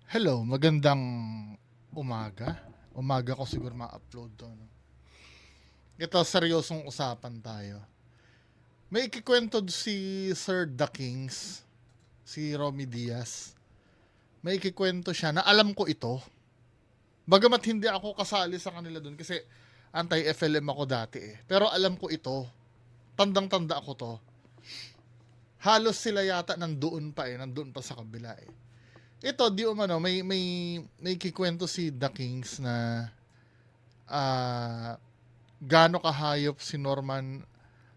Hello, magandang umaga. Umaga ko siguro ma-upload to. No? Ito, seryosong usapan tayo. May ikikwento si Sir The Kings, si Romy Diaz. May ikikwento siya na alam ko ito. Bagamat hindi ako kasali sa kanila dun kasi anti-FLM ako dati eh. Pero alam ko ito. Tandang-tanda ako to. Halos sila yata nandoon pa eh. Nandoon pa sa kabila eh. Ito, di umano, may kikwento si The Kings na ah gaano kahayop si Norman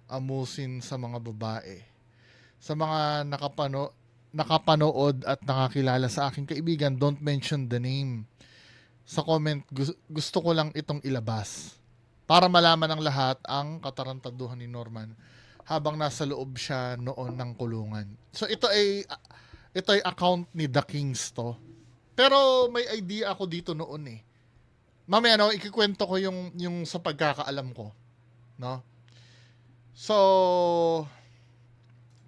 Amusin sa mga babae. Sa mga nakapanood at nakakilala sa aking kaibigan, don't mention the name. Sa comment, gusto ko lang itong ilabas. Para malaman ng lahat ang katarantaduhan ni Norman habang nasa loob siya noon ng kulungan. So ito ay account ni The Kings to. Pero may idea ako dito noon eh. Mamaya ikikwento ko yung sa pagkakaalam ko, no? So,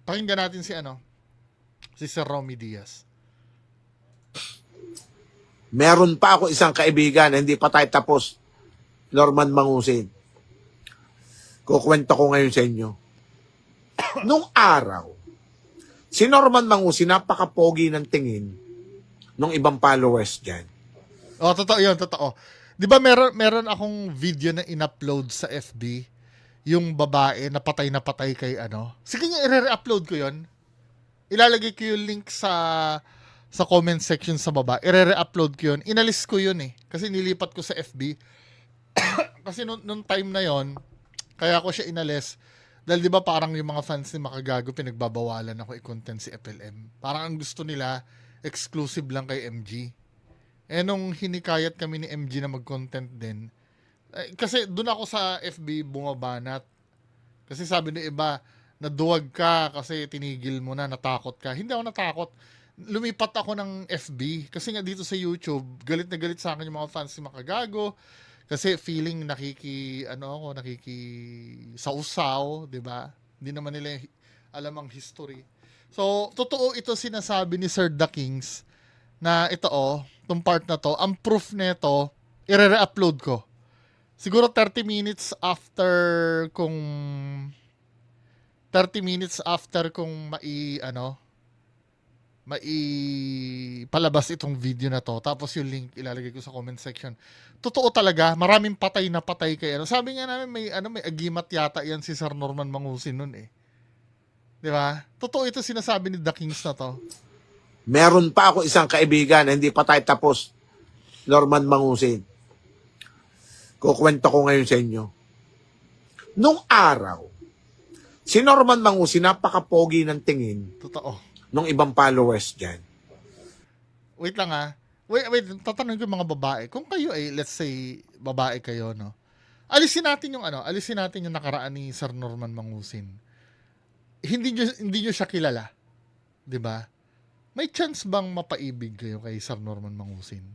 pakinggan natin si Sir Romy Diaz. Meron pa ako isang kaibigan, hindi pa tayo tapos, Norman Mangusin. Kukwento ko ngayon sa inyo. Nung araw, si Norman Mangusin, napaka-pogi ng tingin nung ibang followers dyan. Oh, totoo yun, totoo. Di ba meron akong video na in-upload sa FB, yung babae na patay kay ano. Sige nga, i-re-upload ko yun. Ilalagay ko yung link sa comment section sa baba. I-re-upload ko yun. Inalis ko yun eh. Kasi nilipat ko sa FB. Kasi nung time na yon, kaya ko siya inalis. Dahil di ba parang yung mga fans ni Makagago pinagbabawalan ako i-content si FLM. Parang ang gusto nila, exclusive lang kay MG. Eh nung hinikayat kami ni MG na mag-content din, kasi doon ako sa FB bumabanat. Kasi sabi ng iba, naduwag ka kasi tinigil mo na, natakot ka. Hindi ako natakot. Lumipat ako ng FB. Kasi nga dito sa YouTube, galit na galit sa akin yung mga fans ni Makagago. Kasi feeling nakiki sausaw, 'di ba? Hindi naman nila alam ang history. So, totoo ito sinasabi ni Sir The Kings na itong part na to, ang proof nito, i-re-upload ko. Siguro 30 minutes after kung 30 minutes after kung palabas itong video na to, tapos yung link ilalagay ko sa comment section. Totoo talaga, maraming patay na patay kay ano. Sabi nga namin may agimat yata yan si Sir Norman Mangusin nun eh. 'Di ba? Totoo ito sinasabi ni The Kings na to. Meron pa ako isang kaibigan, hindi pa tayo tapos, Norman Mangusin. Kukwento ko ngayon sa inyo. Nung araw, si Norman Mangusin, napaka-pogi ng tingin Totoo. nung ibang followers dyan. Wait lang ah. Wait, tatanungin ko yung mga babae. Kung kayo ay, let's say, babae kayo, no? Alisin natin yung nakaraan ni Sir Norman Mangusin. Hindi nyo siya kilala. 'Di ba? May chance bang mapaibig kayo kay Sir Norman Mangusin?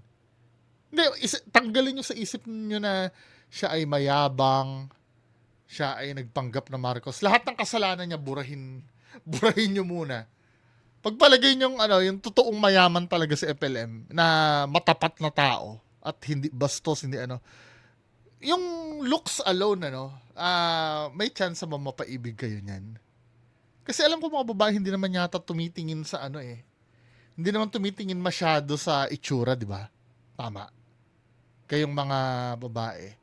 Hindi, tanggalin nyo sa isip niyo na siya ay mayabang, siya ay nagpanggap na Marcos. Lahat ng kasalanan niya burahin nyo muna. Pagpalagay nyo yung totoong mayaman talaga sa FLM na matapat na tao at hindi bastos, hindi yung looks alone may chance ba mapaibig kayo niyan? Kasi alam ko mga babae hindi naman yata tumitingin sa hindi naman tumitingin masyado sa itsura, di ba? Tama. Kayong mga babae.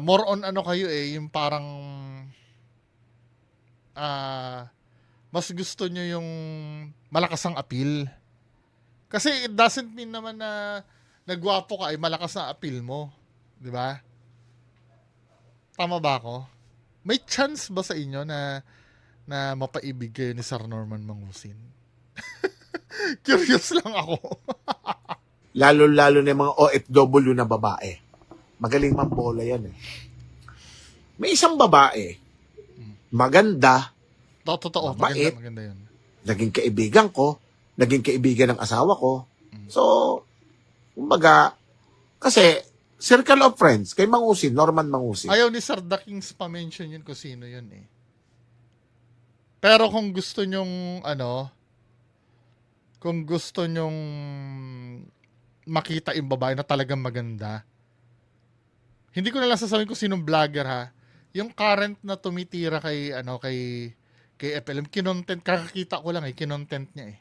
More on kayo yung parang mas gusto nyo yung malakas ang appeal. Kasi it doesn't mean naman na nagwapo ka ay malakas na appeal mo. Di ba? Tama ba ako? May chance ba sa inyo na mapaibig kayo ni Sir Norman Mangusin? Curious lang ako. Lalo-lalo na yung mga OFW na babae. Magaling mambola yan eh. May isang babae, maganda, Totoo, mabait, maganda yun. naging kaibigan ko, naging kaibigan ng asawa ko. So, kumbaga, kasi, circle of friends, kay Mangusin, Norman Mangusin. Ayaw ni Sir The Kings pa-mention yun kung sino yun eh. Pero kung gusto nyong kung gusto nyong makita yung babae na talagang maganda, hindi ko na lang sasabihin kung sinong vlogger ha. Yung current na tumitira kay kay FLM, kinontent, kakakita ko lang kinontent niya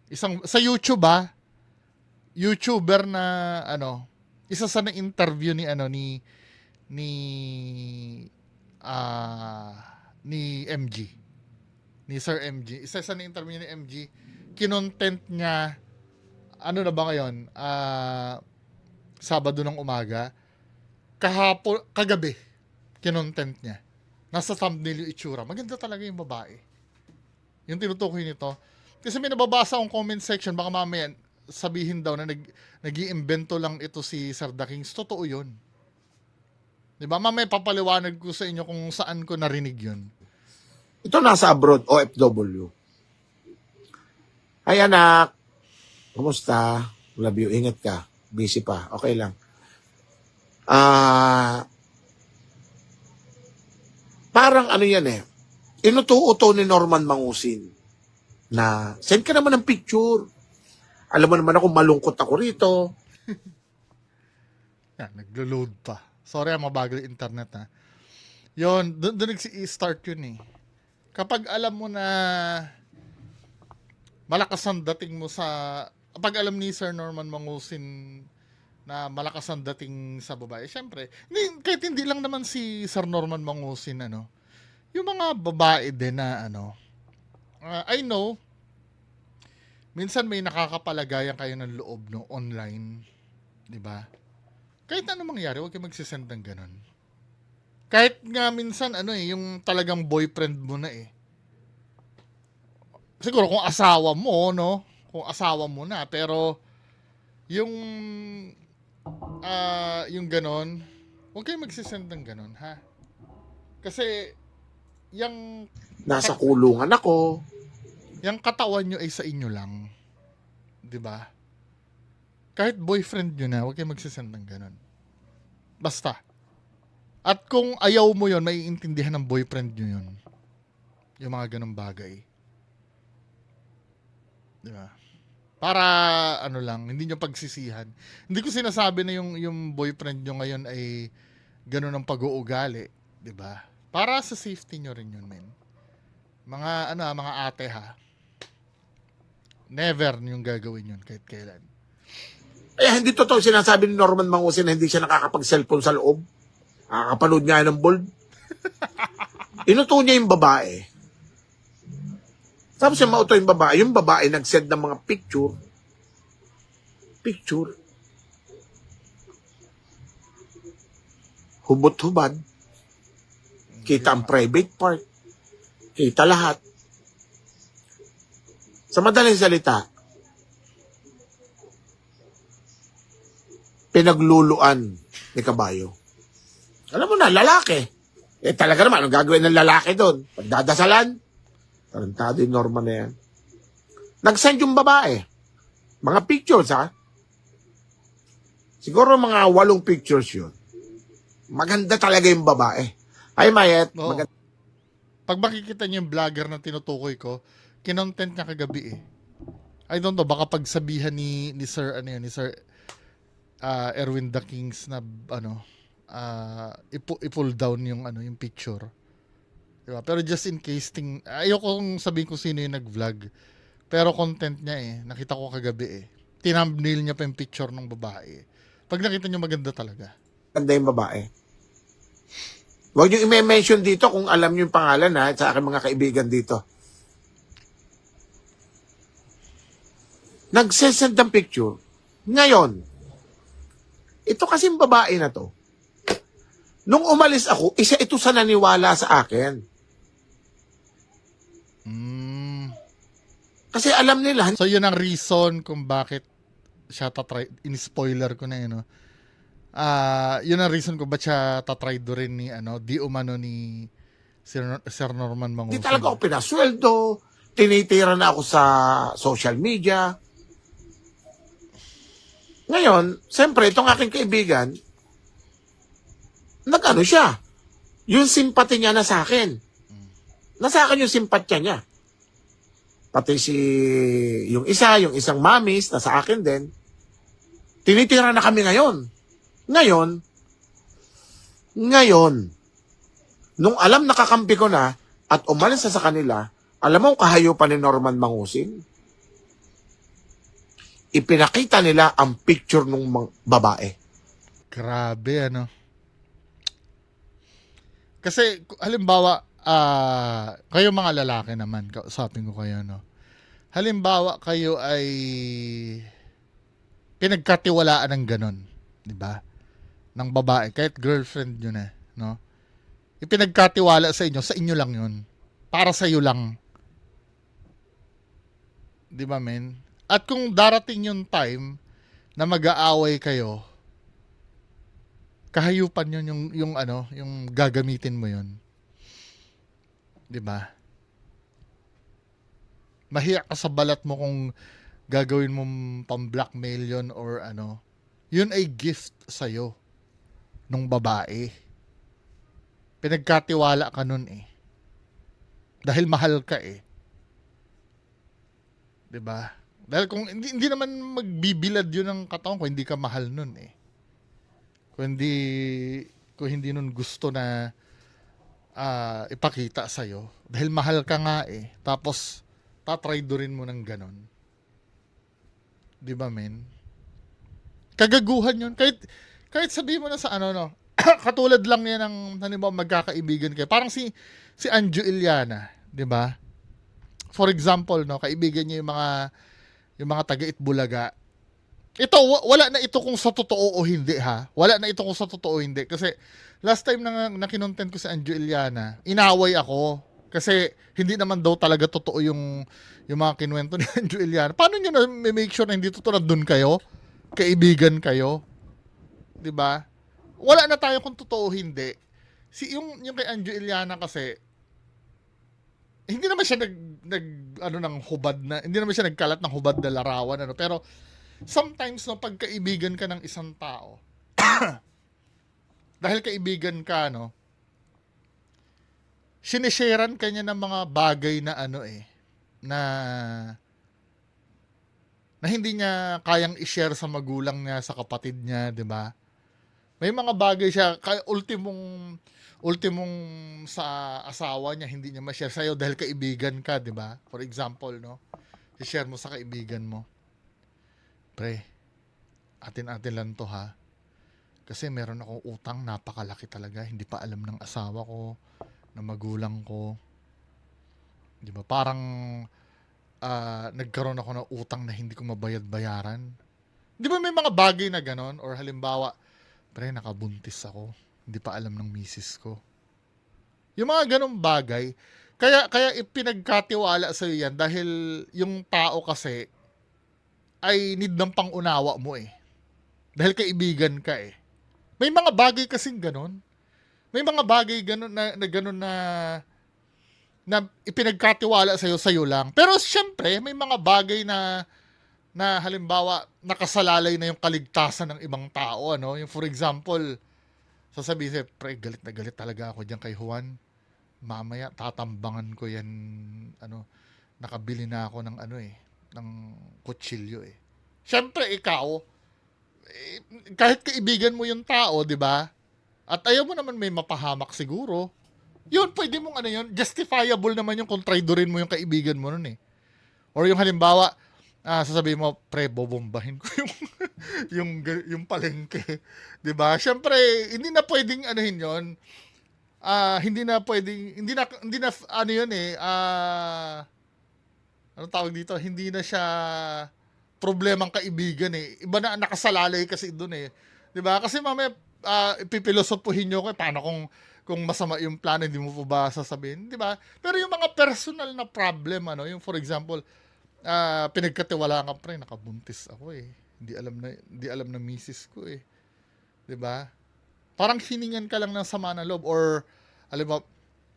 Isang sa YouTube YouTuber na isa sa na-interview ni ni ni MG. Ni Sir MG. Isa sa na-interview ni MG, kinontent niya ano na ba ngayon? Sabado ng umaga. Kagabi, kinontent niya. Nasa thumbnail yung itsura. Maganda talaga yung babae. Yung tinutukoy nito. Kasi may nababasa akong comment section, baka mamaya sabihin daw na nag-iimbento lang ito si Sir The Kings. Totoo yun. Diba? Mamaya papaliwanag ko sa inyo kung saan ko narinig yun. Ito nasa abroad, OFW. Ay anak, kumusta? Love you, ingat ka. Busy pa, okay lang. Parang yan inuto-uto ni Norman Mangusin na send ka naman ng picture. Alam mo naman ako, malungkot ako rito. Yan, naglo-load pa. Sorry, mabagal yung internet Yun, doon nag-start yun Kapag alam mo na malakas ang dating mo kapag alam ni Sir Norman Mangusin na malakas ang dating sa babae, syempre, kahit hindi lang naman si Sir Norman Mangusin, yung mga babae din na, I know, minsan may nakakapalagayan kayo ng loob, online, di ba? Kahit ano mangyari, huwag kayo magsisend ng ganun. Kahit nga minsan, yung talagang boyfriend mo na Siguro kung asawa mo, kung asawa mo na, pero yung ganon, huwag kayo magsisend ng ganon, ha? Kasi, nasa kulungan ako. yung katawan nyo ay sa inyo lang. Diba? Kahit boyfriend nyo na, huwag kayo magsisend ng ganon. Basta. At kung ayaw mo yon, maiintindihan ng boyfriend nyo yun. Yung mga ganong bagay. Diba? Para hindi nyo pagsisihan. Hindi ko sinasabi na yung boyfriend nyo ngayon ay ganun ang pag-uugali, 'di ba? Para sa safety nyo rin yun, men. Mga ate ha. Never yung gagawin yun kahit kailan. Hindi totoo sinasabi ni Norman Mangusin na hindi siya nakakapag-cellphone sa loob. Nakakapanood nga ng bold. Inuto niya yung babae. Tapos yung mauto yung babae nag-send ng mga picture. Hubot-hubad. Kita ang private part. Kita lahat. Sa madaling salita, pinagluluan ni kabayo. Alam mo na, lalaki. Talaga naman, anong gagawin ng lalaki doon? Pagdadasalan? Tarantado yung Norman na yan. Nag-send yung babae. Mga pictures, ha? Siguro mga 8 pictures yun. Maganda talaga yung babae. Ay, Mayet. Oo. Pag makikita niyo yung vlogger na tinutukoy ko, kinontent niya kagabi I don't know, baka pagsabihan ni Sir, ni Sir Erwin The Kings na, i-pull down yung, yung picture. Diba? Pero just in case, ayokong sabihin kung sino yung nag-vlog. Pero content niya nakita ko kagabi Tinumnail niya pa yung picture ng babae. Pag nakita niyo maganda talaga. Ganda yung babae. Huwag niyo i-mention dito kung alam niyo yung pangalan sa aking mga kaibigan dito. Nagsesend ng picture. Ngayon, ito kasing babae na to. Nung umalis ako, isa ito sa naniwala sa akin. Kasi alam nila. So, yun ang reason kung bakit siya tatry, in-spoiler ko na yun ang reason kung bakit siya tatry do rin ni, di umano ni Sir Norman Mangusin. Hindi talaga ako pinasweldo, tinitira na ako sa social media. Ngayon, siyempre, itong aking kaibigan, nag-ano siya, yung simpati niya na sa akin. Nasa akin yung simpatya niya. pati yung isang mamis na sa akin din, tinitira na kami ngayon. Ngayon, nung alam nakakampi ko na at umalis na sa kanila, alam mo kahayupan ni Norman Mangusin? Ipinakita nila ang picture ng babae. Grabe, ano. Kasi, halimbawa, kayo mga lalaki naman, kausapin ko kayo, no? Halimbawa, kayo ay pinagkatiwalaan ng ganon, di ba? Ng babae, kahit girlfriend nyo na, no? Ipinagkatiwala sa inyo lang yun. Para sa iyo lang. Di ba, men? At kung darating yung time na mag-aaway kayo, kahayupan yun yung gagamitin mo yun. 'Di ba? Mahiya ka sa balat mo kung gagawin mong pang-blackmail yun or ano. Yun ay gift sa'yo nung babae. Pinagkatiwala ka nun eh. Dahil mahal ka eh. 'Di ba? Dahil kung hindi naman magbibilad yun ng katawan kung hindi ka mahal nun eh. Kung hindi nun gusto na ipakita sa'yo. Dahil mahal ka nga eh. Tapos, tatraydorin mo ng ganon. Di ba, men? Kagaguhan yun. Kahit sabihin mo na sa ano, no? Katulad lang yan ng, halimbawa, magkakaibigan kayo. Parang si Anjo Iliana. Di ba? For example, no? Kaibigan niya yung mga taga-Itbulaga. Ito, wala na ito kung sa totoo o hindi, ha? Wala na ito kung sa totoo o hindi. Kasi, last time na kinontent ko si Anjo Iliana, inaway ako. Kasi, hindi naman daw talaga totoo yung mga kinuwento ni Anjo Iliana. Paano nyo na make sure na hindi totoo na dun kayo? Kaibigan kayo? Diba? Wala na tayo kung totoo o hindi. Yung kay Anjo Iliana kasi, hindi naman siya hindi naman siya nagkalat ng hubad na larawan, ano, pero, sometimes, no, pagkaibigan ka ng isang tao, dahil kaibigan ka, no, sinisharean ka niya ng mga bagay na na hindi niya kayang i-share sa magulang niya, sa kapatid niya, di ba? May mga bagay siya, ultimong sa asawa niya, hindi niya ma-share sa'yo dahil kaibigan ka, di ba? For example, no, i-share mo sa kaibigan mo. Pre, atin-atin lang to ha. Kasi meron akong utang, napakalaki talaga. Hindi pa alam ng asawa ko, ng magulang ko. Di ba? Parang nagkaroon ako ng utang na hindi ko mabayad-bayaran. Di ba may mga bagay na ganon? Or halimbawa, pre, nakabuntis ako. Hindi pa alam ng misis ko. Yung mga ganong bagay, kaya ipinagkatiwala sa'yo yan dahil yung tao kasi ay need ng pangunawa mo eh. Dahil kaibigan ka eh. May mga bagay kasing ganon. May mga bagay ganon na ipinagkatiwala sa'yo lang. Pero syempre, may mga bagay na halimbawa, nakasalalay na yung kaligtasan ng ibang tao. Ano? Yung for example, sasabihin sa'yo, pre, galit na galit talaga ako dyan kay Juan. Mamaya, tatambangan ko yan, nakabili na ako ng ng kutsilyo eh. Siyempre, ikaw, kahit kaibigan mo yung tao, di ba? At ayaw mo naman may mapahamak siguro. Yun, pwede mong justifiable naman yung kung traidorin mo yung kaibigan mo nun eh. Or yung halimbawa, sasabihin mo, pre, bobombahin ko yung palengke. Di ba? Siyempre, hindi na pwedeng yun. Hindi na yun eh, anong tawag dito? Hindi na siya problemang kaibigan eh. Iba na nakasalalay kasi doon eh. 'Di ba? Kasi mamaya ipipilosopuhin niyo ko paano kung masama yung plano, hindi mo po ba sasabihin, 'di ba? Pero yung mga personal na problem yung for example, pinagkatiwalaan ka, pre, nakabuntis ako eh. Hindi alam na misis ko eh. 'Di ba? Parang hiningan ka lang ng sama ng loob or alam mo,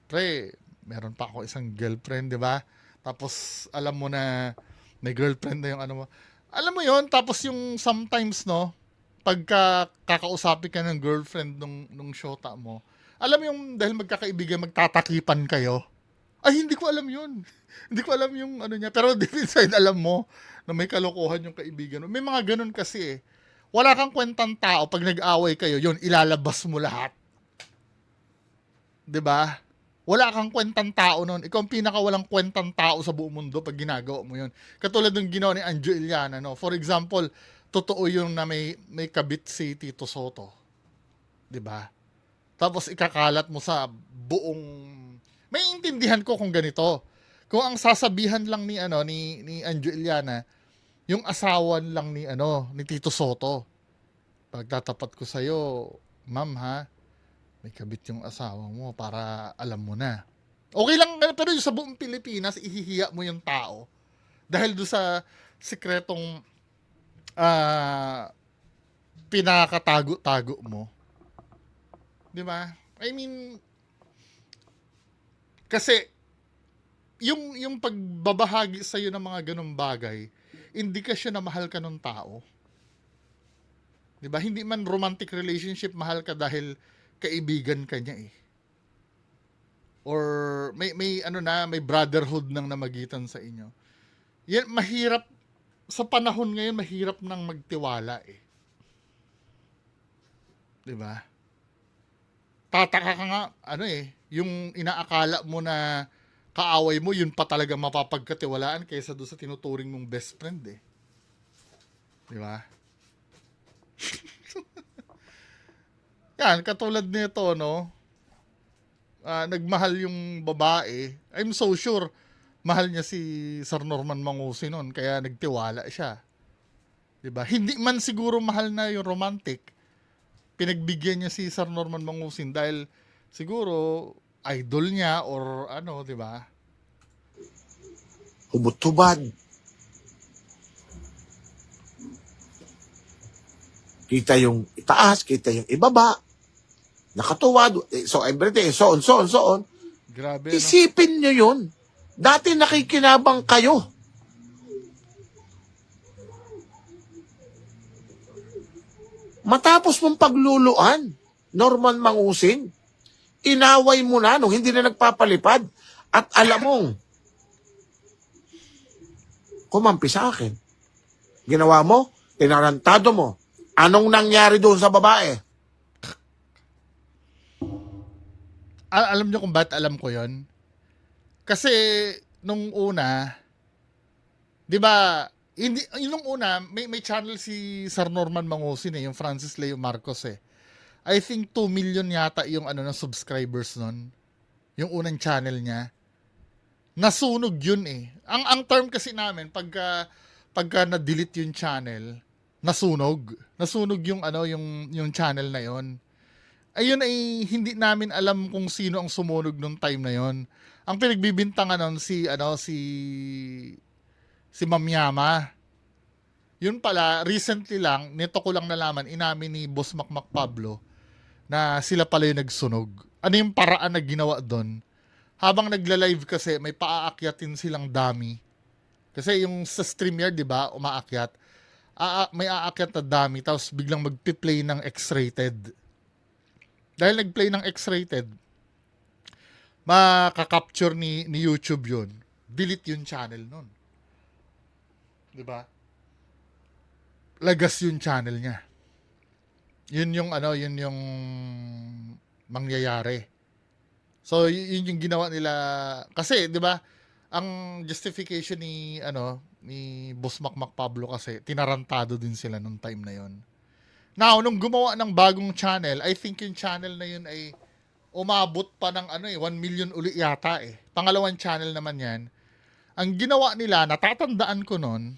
pre, meron pa ako isang girlfriend, 'di ba? Tapos alam mo na may girlfriend na yung mo. Alam mo yon, tapos yung sometimes no, pagka kakausapin ka ng girlfriend nung shota mo, alam mo yung dahil magkakaibigan, magtatakipan kayo. Ay, hindi ko alam yun. Hindi ko alam yung ano niya. Pero deep inside, alam mo na may kalokohan yung kaibigan mo. May mga ganun kasi eh. Wala kang kwentang tao pag nag-away kayo, yun, ilalabas mo lahat. 'Di ba? Wala kang kwentang tao noon. Ikaw ang pinakawalang kwentang tao sa buong mundo pag ginagawa mo yun. Katulad ng ginawa ni Anjo Iliana, no? For example, totoo yung na may kabit si Tito Soto. 'Di ba? Tapos ikakalat mo sa buong... May intindihan ko kung ganito. Kung ang sasabihan lang ni Anjo Iliana, yung asawan lang ni Tito Soto. Pagtatapat ko sa ma'am ha, may kabit yung asawa mo para alam mo na. Okay lang, pero yung sa buong Pilipinas, ihihiya mo yung tao. Dahil do sa sikretong ah, pinakatago-tago mo. Di ba? I mean, kasi yung pagbabahagi sa'yo ng mga ganong bagay, indikasyon na mahal ka ng tao. Di ba? Hindi man romantic relationship, mahal ka dahil kaibigan ka niya eh. Or may brotherhood nang namagitan sa inyo. Yan, mahirap, sa panahon ngayon, mahirap nang magtiwala eh. Di ba? Tataka ka nga, yung inaakala mo na kaaway mo, yun pa talaga mapapagkatiwalaan kaysa doon sa tinuturing mong best friend eh. Di ba? Yan, katulad nito, no? Nagmahal yung babae. I'm so sure, mahal niya si Sir Norman Mangusi noon, kaya nagtiwala siya. 'Di ba? Hindi man siguro mahal na yung romantic. Pinagbigyan niya si Sir Norman Mangusin dahil siguro idol niya or ano, 'di ba? Hubot-hubad. Kita yung itaas, kita yung ibaba. Nakatuwad. So, everything. So on. Grabe, no? Isipin nyo yun. Dati nakikinabang kayo. Matapos mong pagluluan, Norman Mangusin, inaway mo na nung hindi na nagpapalipad. At alam mong, kumampi sa akin. Ginawa mo, tinarantado mo. Anong nangyari doon sa babae? Alam niyo kung ba't alam ko yon? Kasi nung una, 'di ba, hindi nung una may channel si Sir Norman Mangusin yung Francis Leo Marcos eh. I think 2 million yata yung ng subscribers nun. Yung unang channel niya. Nasunog yun eh. Ang term kasi namin pagka na-delete yung channel, nasunog. Nasunog yung yung channel na yon. Ayun ay hindi namin alam kung sino ang sumunog nung time na yon. Ang pinagbibintangan nun si Ma'am Yama. Yun pala, recently lang, nito ko lang nalaman, inamin ni Boss Makmak Pablo na sila pala yung nagsunog. Ano yung paraan na ginawa doon? Habang nagla-live kasi, may paaakyatin silang dummy. Kasi yung sa StreamYard, di ba, umaakyat. May aakyat na dummy, tapos biglang magpi-play ng X-rated. Dahil nag-play ng X-rated, makaka-capture ni YouTube yun. Delete yung channel nun. Di ba? Lagas yung channel niya. Yun yung mangyayari. So, yun yung ginawa nila. Kasi, di ba, ang justification ni Boss Makmak Pablo kasi, tinarantado din sila nung time na yon. Now, nung gumawa ng bagong channel, I think yung channel na yun ay umabot pa ng 1 million uli yata eh. Pangalawang channel naman yan. Ang ginawa nila, natatandaan ko nun,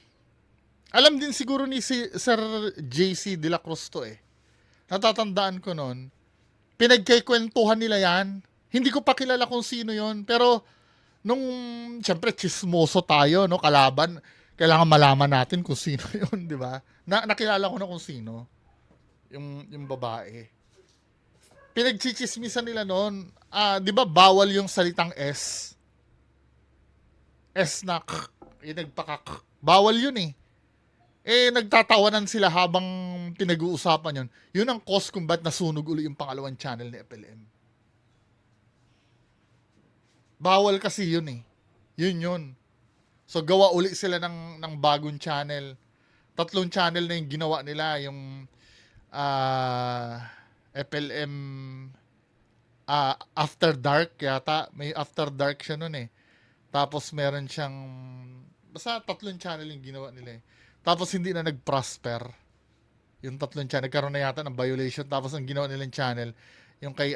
alam din siguro ni Sir JC De La Cruz to eh. Natatandaan ko nun, pinagkikwentuhan nila yan. Hindi ko pa kilala kung sino yon, pero nung, syempre, chismoso tayo, no, kalaban, kailangan malaman natin kung sino yon, di ba? Nakilala ko na kung sino. Yung babae. Pinagchichismisan nila noon, 'di ba bawal yung salitang S? S na yung nagpakak. Bawal yun eh. Nagtatawanan sila habang pinag-uusapan yun. Yun ang cause kung ba't nasunog uli yung pangalawang channel ni FLM. Bawal kasi yun eh. Yun. So gawa uli sila ng bagong channel. 3 channel na yung ginawa nila, yung FLM After Dark yata. May After Dark siya nun eh. Tapos meron siyang basta 3 channel yung ginawa nila eh. Tapos hindi na nag-prosper. Yung 3 channel, nagkaroon na yata ng violation. Tapos ang ginawa nilang channel, yung kay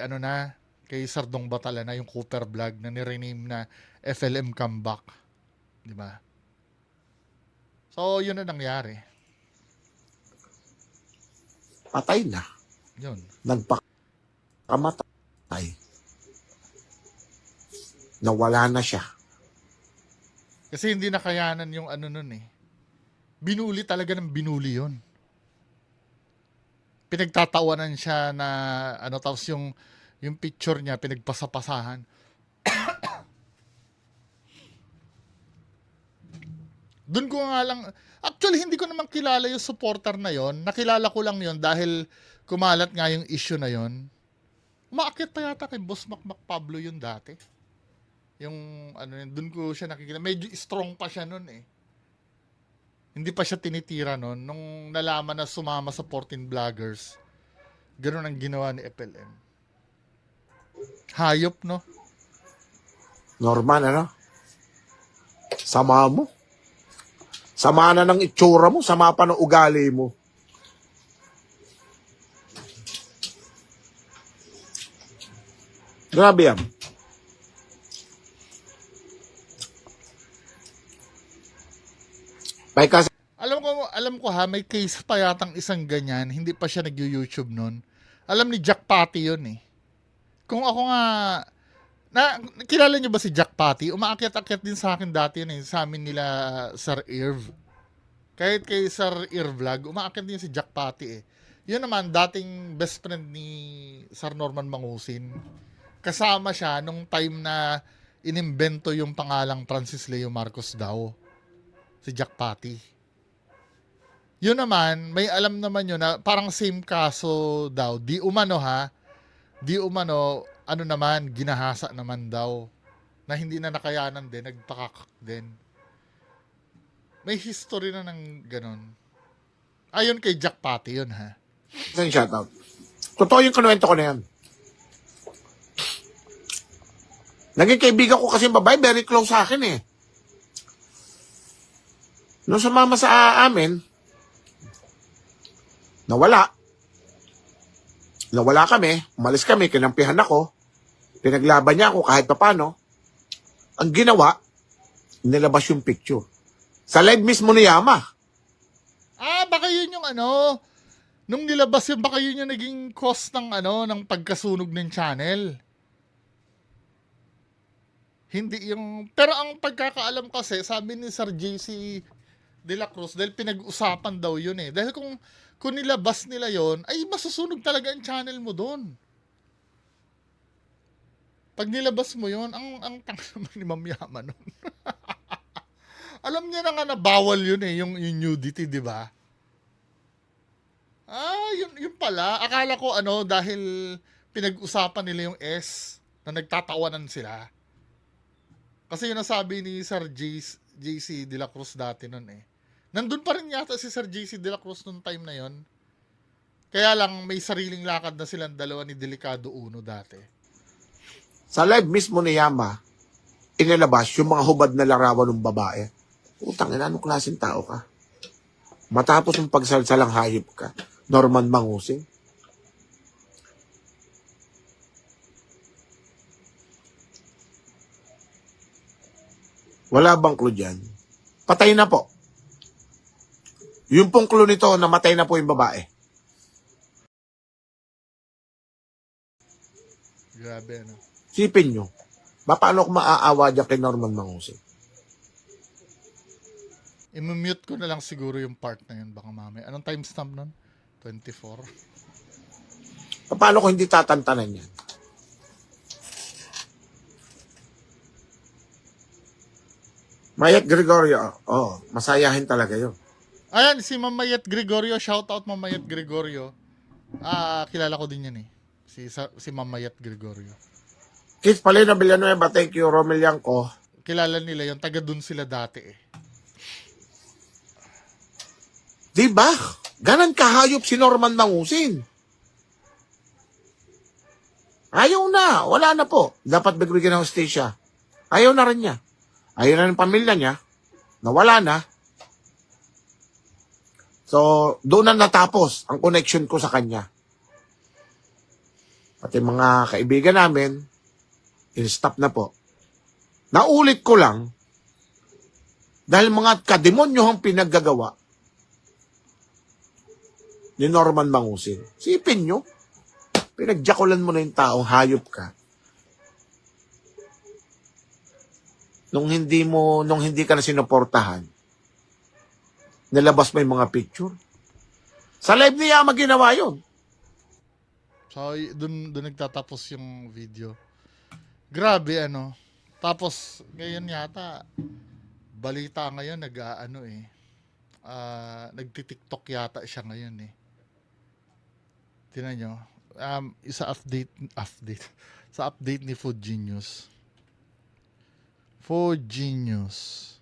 kay Sardong Batala na yung Cooper Vlog na nirename na FLM Comeback. Di ba? So, yun na nangyari. Patay na. Yun. Nagpakamatay. Nawala na siya. Kasi hindi nakayanan yung nun eh. Binuli talaga ng binuli yun. Pinagtatawanan siya na tapos yung picture niya pinagpasapasahan. Doon ko nga lang, actually hindi ko naman kilala yung supporter na yon. Nakilala ko lang yon dahil kumalat nga yung issue na yon. Umaakit pa yata kay Boss Mac Pablo yun dati. Yung doon ko siya nakikita. Medyo strong pa siya noon eh. Hindi pa siya tinitira noon. Nung nalaman na sumama sa 14 vloggers, ganun ang ginawa ni FLM. Hayop, no? Norman, Sama mo. Sama na ng itsura mo, sama pa ng ugali mo. Grabe yan. May kasi Alam ko ha, may case pa yatang isang ganyan, hindi pa siya nag-YouTube noon. Alam ni Jack Patty yun eh. Kung ako nga, kilala niyo ba si Jack Patty? Umaakyat-akyat din sa akin dati yun eh, sa amin nila Sir Irv. Kahit kay Sir Irv Vlog, umaakyat din si Jack Patty eh. Yun naman, dating best friend ni Sir Norman Mangusin. Kasama siya nung time na inimbento yung pangalang Francis Leo Marcos daw. Si Jack Patty. Yun naman, may alam naman yun na parang same kaso daw. Di umano, naman, ginahasa naman daw. Na hindi na nakayanan din, nagpakakak din. May history na ng ganun. Ayon kay Jack Patty yun ha. isang shoutout. Totoo yung kinuwento ko na yan. Naging kaibigan ko kasi yung babae, very close sa akin eh. Nung sumama sa amin, nawala kami, umalis kami, kinampihan ako, pinaglaban niya ako kahit papano. Ang ginawa, nilabas yung picture. Sa live mismo ni Yama. Baka yun yung nung nilabas yun, baka yun yung naging cause ng pagkasunog ng channel. Hindi yung, pero ang pagkakaalam kasi, sabi ni Sir JC De La Cruz, dahil pinag-usapan daw yun eh. Dahil kung nilabas nila yon, ay masusunog talaga ang channel mo doon. Pag nilabas mo yon, ang tanga naman ni Ma'am Yama nun. Alam niya na nga na bawal yun eh, yung nudity, di ba? Yun pala. Akala ko dahil pinag-usapan nila yung S, na nagtatawanan sila. Kasi yun nasabi ni Sir JC De La Cruz dati nun eh. Nandun pa rin yata si Sir JC De La Cruz nung time na yon. Kaya lang may sariling lakad na silang dalawa ni Delicado Uno dati. Sa live mismo ni Yama, inilabas yung mga hubad na larawan ng babae. Utang ina, anong klaseng tao ka? Matapos yung pagsalsalang hayop ka, Norman Mangusin. Wala bang clue dyan? Patay na po. Yung pong clue nito, namatay na po yung babae. Grabe, Sipin nyo, paano ako maaawa dyan kay Norman Mangusin? I-mute ko na lang siguro yung part na yun, baka mamaya. Anong timestamp nun? 24? Paano ko hindi tatantanan yan? Mayat Gregorio, masayahin talaga yun. Ayan, si Mamayet Gregorio. Shoutout Mamayet Gregorio. Kilala ko din yan eh. Si Mamayet Gregorio. Keith Palena Villanueva, thank you. Romel Yanko. Kilala nila yung taga dun sila dati eh. Diba? Ganan kahayop si Norman Mangusin. Ayaw na. Wala na po. Dapat bigyan ng hostesya. Ayaw na rin niya. Ayaw na ng pamilya niya. Nawala na. So, doon na natapos ang connection ko sa kanya. Pati mga kaibigan namin, in-stop na po. Naulit ko lang, dahil mga kademonyohang pinaggagawa ni Norman Mangusin. Sipin nyo, pinagjakulan mo na yung taong hayop ka. Nung hindi ka na sinuportahan, nilabas mo yung mga picture. Sa live ni Yama ginawa yun. So, dun nagtatapos yung video. Grabe, ano. Tapos, ngayon yata, balita ngayon, nagti-TikTok yata siya ngayon eh. Tingnan nyo. Isa update. Sa update ni Food Genius. Food Genius.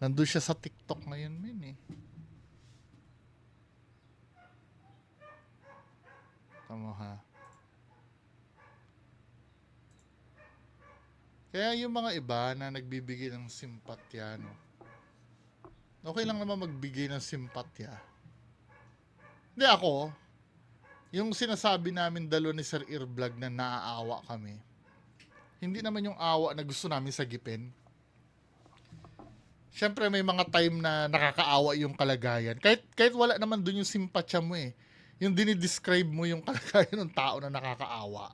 Nandun siya sa TikTok ngayon, men eh. Tama ha. Kaya yung mga iba na nagbibigay ng simpatya, no? Okay lang naman magbigay ng simpatya. Hindi ako, yung sinasabi namin dalawa ni Sir Earvlog na naaawa kami, hindi naman yung awa na gusto namin sagipin. Siyempre may mga time na nakakaawa yung kalagayan. Kahit wala naman dun yung simpatya mo eh. Yung dinidescribe mo yung kalagayan ng tao na nakakaawa.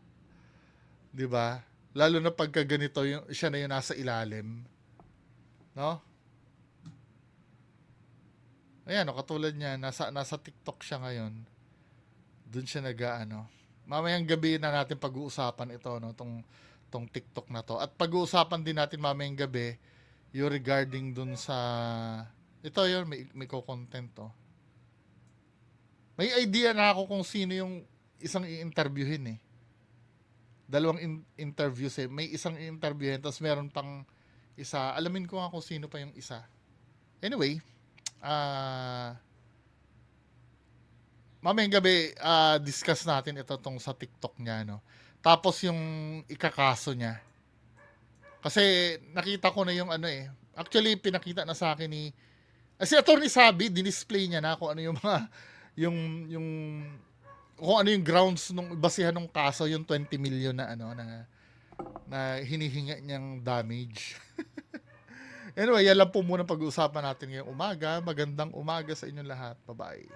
'Di ba? Lalo na pagka ganito, siya na yung nasa ilalim. No? Ayan, katulad niya, nasa TikTok siya ngayon. Doon siya mamayang gabi na natin pag-uusapan ito, no? Tong TikTok na to. At pag-uusapan din natin mamayang gabi, yung regarding dun sa... Ito yun, may co-content to. May idea na ako kung sino yung isang i-interviewin eh. Dalawang interviews eh. May isang i-interviewin, tapos meron pang isa. Alamin ko nga kung sino pa yung isa. Anyway, mamayang gabi, discuss natin ito tong sa TikTok niya, no? Tapos yung ikakaso niya. Kasi nakita ko na yung actually pinakita na sa akin ni si Attorney Sabi, dinisplay niya na kung ano yung mga yung kung ano yung grounds nung basihan ng kaso, yung 20 million na na hinihinga niyang damage. Anyway, yan lang po muna pag-uusapan natin ngayong umaga. Magandang umaga sa inyong lahat. Bye-bye.